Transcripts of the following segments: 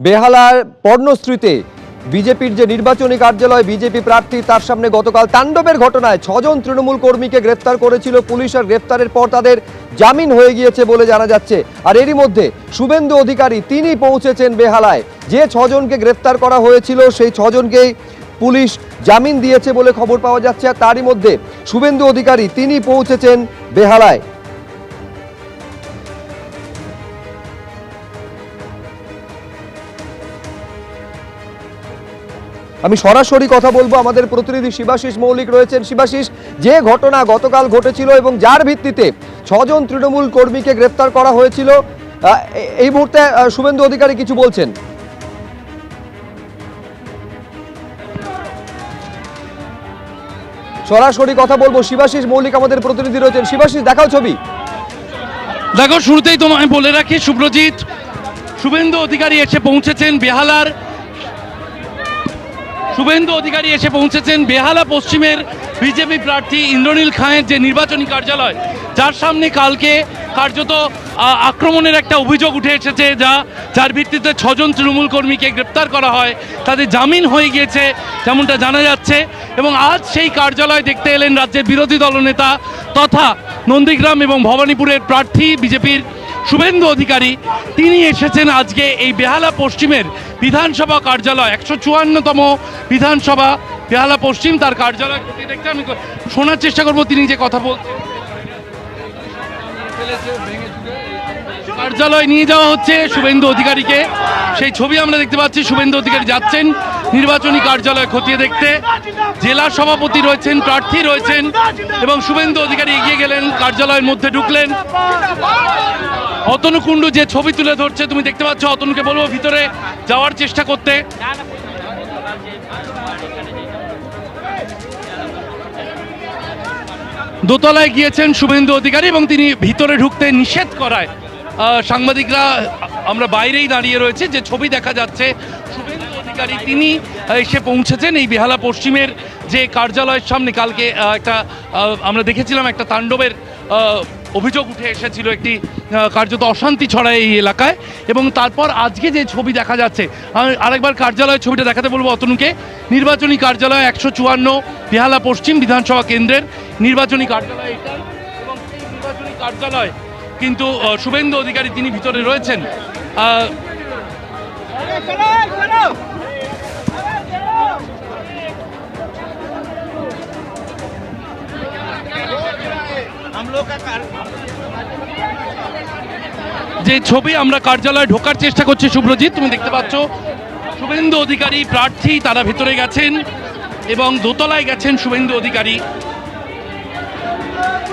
বেহালার পর্ণশ্রীতে বিজেপির যে নির্বাচনী কার্যালয় বিজেপি প্রার্থী তার সামনে গতকাল তাণ্ডবের ঘটনায় 6 জন তৃণমূল কর্মীকে গ্রেফতার করেছিল পুলিশ। আর গ্রেফতারের পর তাদের জামিন হয়ে গিয়েছে বলে জানা যাচ্ছে। আর এরই মধ্যে শুভেন্দু অধিকারী তিনি পৌঁছেছেন বেহালায়। যে 6 জনকে গ্রেফতার করা হয়েছিল সেই 6 জনকেই পুলিশ জামিন দিয়েছে বলে খবর পাওয়া যাচ্ছে। আর তারই মধ্যে শুভেন্দু অধিকারী তিনি পৌঁছেছেন বেহালায়। আমি সরাসরি কথা বলবো, আমাদের প্রতিনিধি শিবাশিস মৌলিক রয়েছেন। শিবাশিস, যে ঘটনা গতকাল ঘটেছিল এবং যার ভিত্তিতে 6 জন তৃণমূল কর্মীকে গ্রেফতার করা হয়েছিল, এই মুহূর্তে শুভেন্দু অধিকারী কিছু বলছেন। সরাসরি কথা বলবো, শিবাশিস মৌলিক আমাদের প্রতিনিধি রয়েছেন। শিবাশিস, দেখাও ছবি। দেখো, শুরুতেই তোমায় বলে রাখি সুব্রজিৎ, শুভেন্দু অধিকারী এসে পৌঁছেছেন বেহালার। শুভেন্দু অধিকারী এসে পৌঁছেছেন বেহালা পশ্চিমের বিজেপি প্রার্থী ইন্দ্রনীল খাঁয়ের যে নির্বাচনী কার্যালয়, যার সামনে কালকে কার্যত আক্রমণের একটা অভিযোগ উঠে এসেছে, যার ভিত্তিতে 6 জন তৃণমূল কর্মীকে গ্রেপ্তার করা হয়, তাদের জামিন হয়ে গিয়েছে যেমনটা জানা যাচ্ছে। এবং আজ সেই কার্যালয় দেখতে এলেন রাজ্যের বিরোধী দলনেতা তথা নন্দীগ্রাম এবং ভবানীপুরের প্রার্থী বিজেপির শুভেন্দু অধিকারী। তিনি এসেছেন আজকে এই বেহালা পশ্চিমের বিধানসভা কার্যালয়, 154তম বিধানসভা বেহালা পশ্চিম, তার কার্যালয় দেখতে আমি শোনার চেষ্টা করবো তিনি যে কথা বলছেন। কার্যালয় নিয়ে যাওয়া হচ্ছে শুভেন্দু অধিকারীকে, সেই ছবি আমরা দেখতে পাচ্ছি। শুভেন্দু অধিকারী যাচ্ছেন নির্বাচনী কার্যালয় খতিয়ে দেখতে। জেলা সভাপতি রয়েছেন, প্রার্থী রয়েছেন এবং শুভেন্দু অধিকারী এগিয়ে গেলেন, কার্যালয়ের মধ্যে ঢুকলেন। অতনু কুণ্ডু যে ছবি তুলে ধরছে তুমি দেখতে পাচ্ছ। অতনুকে বলবো ভিতরে যাওয়ার চেষ্টা করতে। দোতলায় গিয়েছেন শুভেন্দু অধিকারী এবং তিনি ভিতরে ঢুকতে নিষেধ করায় সাংবাদিকরা আমরা বাইরেই দাঁড়িয়ে রয়েছে। যে ছবি দেখা যাচ্ছে, শুভেন্দু অধিকারী তিনি এসে পৌঁছেছেন এই বেহালা পশ্চিমের যে কার্যালয়ের সামনে। কালকে একটা আমরা দেখেছিলাম একটা তাণ্ডবের অভিযোগ উঠে এসেছিল, একটি কার্যত অশান্তি ছড়ায় এই এলাকায়। এবং তারপর আজকে যে ছবি দেখা যাচ্ছে, আমি আরেকবার কার্যালয়ের ছবিটা দেখাতে বলবো অতনুকে। নির্বাচনী কার্যালয় 154 বেহালা পশ্চিম বিধানসভা কেন্দ্রের নির্বাচনী কার্যালয় এটা। এবং সেই নির্বাচনী কার্যালয় কিন্তু শুভেন্দু অধিকারী তিনি ভিতরে রয়েছেন। যে ছবি আমরা কার্যালয়ে ঢোকার চেষ্টা করছি শুভ্রজিৎ, তুমি দেখতে পাচ্ছ শুভেন্দু অধিকারী প্রার্থী তারা ভেতরে গেছেন এবং দোতলায় গেছেন শুভেন্দু অধিকারী।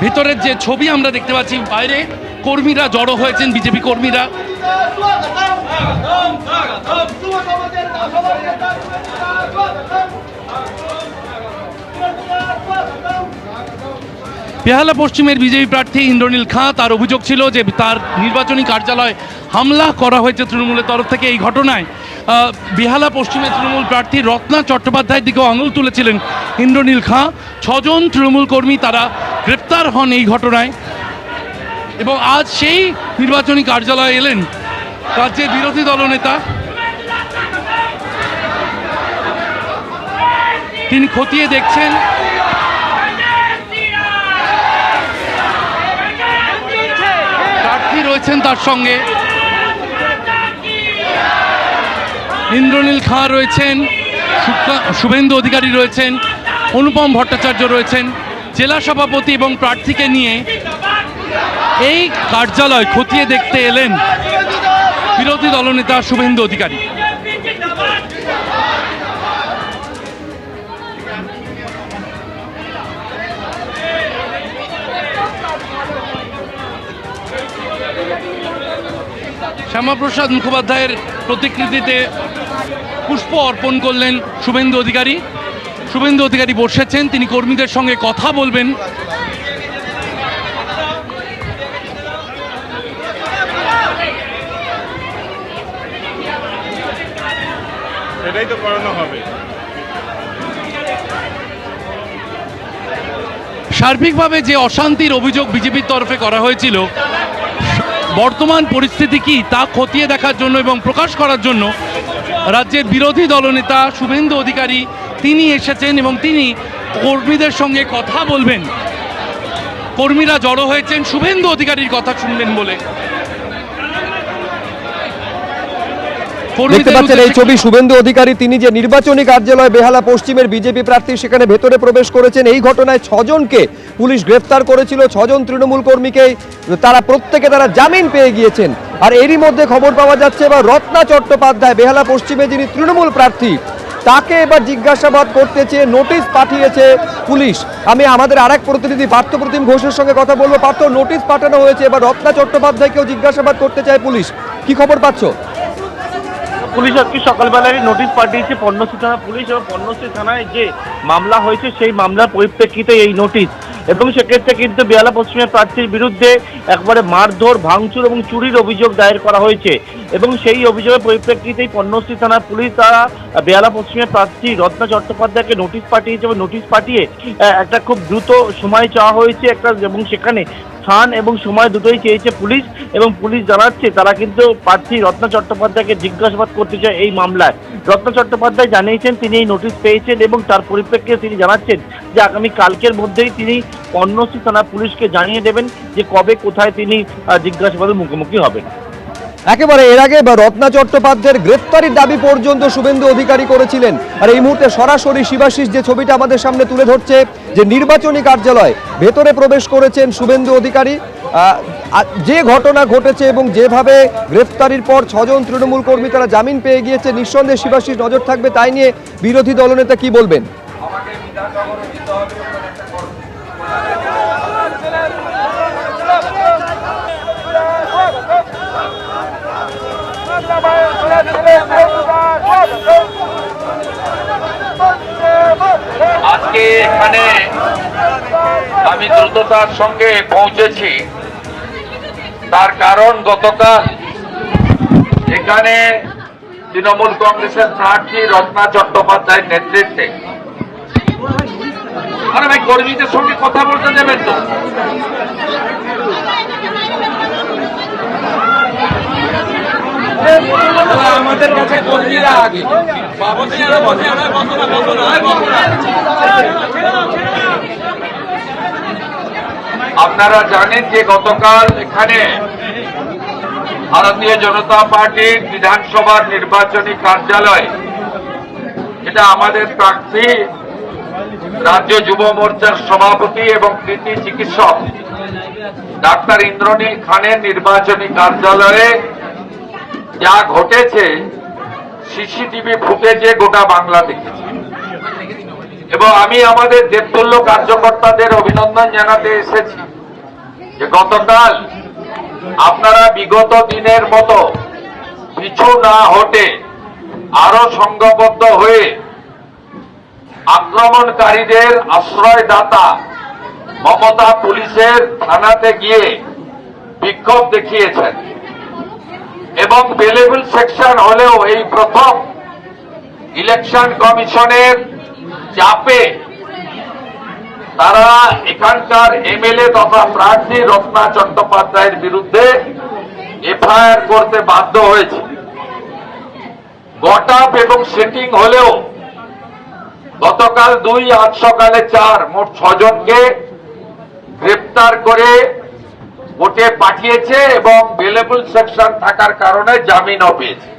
ভিতরের যে ছবি আমরা দেখতে পাচ্ছি, বাইরে কর্মীরা জড়ো হয়েছেন, বিজেপি কর্মীরা। বেহালা পশ্চিমের বিজেপি প্রার্থী ইন্দ্রনীল খাঁ, তার অভিযোগ ছিল যে তার নির্বাচনী কার্যালয় হামলা করা হয়েছে তৃণমূলের তরফ থেকে। এই ঘটনায় বেহালা পশ্চিমের তৃণমূল প্রার্থী রত্না চট্টোপাধ্যায়ের দিকেও আঙুল তুলেছিলেন ইন্দ্রনীল খাঁ। 6 জন তৃণমূল কর্মী তারা গ্রেপ্তার হন এই ঘটনায়। এবং আজ সেই নির্বাচনী কার্যালয়ে এলেন রাজ্যের বিরোধী দলনেতা। তিনি খতিয়ে দেখছেন। প্রার্থী রয়েছেন তার সঙ্গে, ইন্দ্রনীল খাঁ রয়েছেন, শুভেন্দু অধিকারী রয়েছেন, অনুপম ভট্টাচার্য রয়েছেন। জেলা সভাপতি এবং প্রার্থীকে নিয়ে এই কার্যালয় খতিয়ে দেখতে এলেন বিরোধী দলনেতা শুভেন্দু অধিকারী। শ্যামাপ্রসাদ মুখোপাধ্যায়ের প্রতিকৃতিতে পুষ্প অর্পণ করলেন শুভেন্দু অধিকারী। শুভেন্দু অধিকারী বসেছেন, তিনি কর্মীদের সঙ্গে কথা বলবেন। সেটাই তো করানো হবে। সার্বিকভাবে যে অশান্তির অভিযোগ বিজেপির তরফে করা হয়েছিল, বর্তমান পরিস্থিতি কি তা খতিয়ে দেখার জন্য এবং প্রকাশ করার জন্য রাজ্যের বিরোধী দলনেতা শুভেন্দু অধিকারী তিনি এসেছেন এবং তিনি কর্মীদের সঙ্গে কথা বলবেন। কর্মীরা জড়ো হয়েছেন শুভেন্দু অধিকারীর কথা শুনবেন বলে। দেখতে পাচ্ছেন এই ছবি, শুভেন্দু অধিকারী তিনি যে নির্বাচনী কার্যালয় বেহালা পশ্চিমের বিজেপি প্রার্থী সেখানে ভেতরে প্রবেশ করেছেন। এই ঘটনায় 6 জনকে পুলিশ গ্রেফতার করেছিল, 6 জন তৃণমূল কর্মীকে তারা প্রত্যেকে জামিন পেয়ে গিয়েছেন। আর এরই মধ্যে খবর পাওয়া যাচ্ছে এবার রত্না চট্টোপাধ্যায় বেহালা পশ্চিমে যিনি তৃণমূল প্রার্থী তাকে এবার জিজ্ঞাসাবাদ করতে চেয়ে নোটিশ পাঠিয়েছে পুলিশ। আমি আমাদের আরেক প্রতিনিধি পার্থপ্রতিম ঘোষের সঙ্গে কথা বলবো। পার্থ, নোটিশ পাঠানো হয়েছে, এবার রত্না চট্টোপাধ্যায়কেও জিজ্ঞাসাবাদ করতে চায় পুলিশ, কি খবর পাচ্ছ? পুলিশ আজকে সকালবেলায় নোটিশ পাঠিয়েছে পণ্যশ্রী থানা পুলিশ, এবং পণ্যশ্রী থানায় যে মামলা হয়েছে সেই মামলার পরিপ্রেক্ষিতে এই নোটিশ। এবং সেক্ষেত্রে কিন্তু বেহালা পশ্চিমের প্রার্থীর বিরুদ্ধে একবারে মারধর, ভাঙচুর এবং চুরির অভিযোগ দায়ের করা হয়েছে। এবং সেই অভিযোগের পরিপ্রেক্ষিতেই পণ্যশ্রী থানার পুলিশ তারা বেহালা পশ্চিমের প্রার্থী রত্না চট্টোপাধ্যায়কে নোটিশ পাঠিয়েছে, এবং নোটিশ পাঠিয়ে একটা খুব দ্রুত সময় চাওয়া হয়েছে একটা, এবং সেখানে স্থান এবং সময় দুটোই চেয়েছে পুলিশ। এবং পুলিশ জানাচ্ছে তারা কিন্তু প্রার্থী রত্না চট্টোপাধ্যায়কে জিজ্ঞাসাবাদ করতে চায় এই মামলায়। রত্না চট্টোপাধ্যায় জানিয়েছেন তিনি এই নোটিশ পেয়েছেন, এবং তার পরিপ্রেক্ষিতে তিনি জানাচ্ছেন যে আগামী কালকের মধ্যেই তিনি পণ্যশ্রী থানা পুলিশকে জানিয়ে দেবেন যে কবে কোথায় তিনি জিজ্ঞাসাবাদের মুখোমুখি হবেন। একেবারে এর আগে রত্না চট্টোপাধ্যায়ের গ্রেফতারির দাবি পর্যন্ত শুভেন্দু অধিকারী করেছিলেন। আর এই মুহূর্তে সরাসরি শিবাশিস যে ছবিটা আমাদের সামনে তুলে ধরছে, যে নির্বাচনী কার্যালয় ভেতরে প্রবেশ করেছেন শুভেন্দু অধিকারী। যে ঘটনা ঘটেছে এবং যেভাবে গ্রেফতারির পর 6 জন তৃণমূল কর্মী তারা জামিন পেয়ে গিয়েছে, নিঃসন্দেহে শিবাশিস নজর থাকবে তাই নিয়ে বিরোধী দলনেতা কি বলবেন? আজকে এখানে আমি দ্রুততার সঙ্গে পৌঁছেছি, তার কারণ গতকাল এখানে তৃণমূল কংগ্রেসের প্রার্থী রত্না চট্টোপাধ্যায়ের নেতৃত্বে, আরে ভাই কর্মীদের সঙ্গে কথা বলতে দেবেন তো, আমাদের কাছে কর্মীরা আগে আপনারা জানেন যে গতকাল এখানে ভারতীয় জনতা পার্টির বিধানসভার নির্বাচনী কার্যালয়, এটা আমাদের প্রার্থী রাজ্য যুব মোর্চার সভাপতি এবং কৃতি চিকিৎসক ডাক্তার ইন্দ্রনীল খানের নির্বাচনী কার্যালয়ে যা ঘটেছে সিসিটিভি ফুটেজে গোটা বাংলা দেখেছে। এবং আমি আমাদের দেবতুল্য কার্যকর্তাদের অভিনন্দন জানাতে এসেছি যে গতকাল আপনারা বিগত দিনের মতো পিছু না হটে আরো সংঘবদ্ধ হয়ে আক্রমণকারীদের আশ্রয়দাতা মমতা পুলিশের থানাতে গিয়ে বিক্ষোভ দেখিয়েছেন। এবং বেলেবল সেকশন হলেও এই প্রথম ইলেকশন কমিশনের চাপে তারা এখানকার এমএলএ তথা প্রার্থী রত্না চট্টোপাধ্যায়ের বিরুদ্ধে এফআইআর করতে বাধ্য হয়েছে। গটআপ এবং সেটিং হলেও গতকাল 2, আজ সকালে 4, মোট 6 জনকে গ্রেপ্তার করে কোর্টে পাঠিয়েছে এবং বেলেবল সেকশন থাকার কারণে জামিনও পেয়েছে।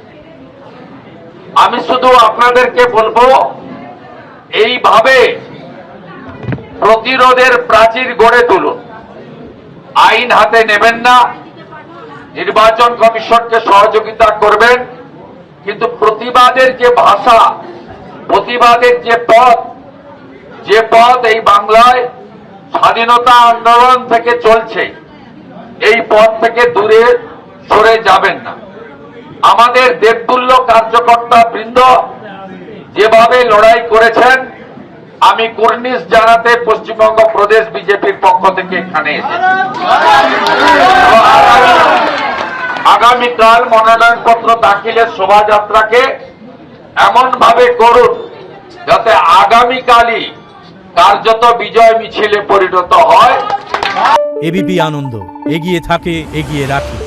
আমি শুধু আপনাদেরকে বলবো, এইভাবে প্রতিরোধের প্রাচীর গড়ে তুলুন, আইন হাতে নেবেন না, নির্বাচন কমিশনকে সহযোগিতা করবেন, কিন্তু প্রতিবাদের যে ভাষা, প্রতিবাদের যে পথ এই বাংলায় স্বাধীনতা আন্দোলন থেকে চলছে, এই পথ থেকে দূরে সরে যাবেন না। আমাদের দেবতুল্য কার্যকর্তা বৃন্দ যেভাবে লড়াই করেছেন, আমি কুর্নিশ জানাতে পশ্চিমবঙ্গ প্রদেশ বিজেপির পক্ষ থেকে এখানে এসেছি। আগামীকাল মনোনয়নপত্র দাখিলের শোভাযাত্রাকে এমন ভাবে করুন যাতে আগামীকালই কার্যত বিজয় মিছিলে পরিণত হয়। এবিপি আনন্দ, এগিয়ে থাকে, এগিয়ে রাখে।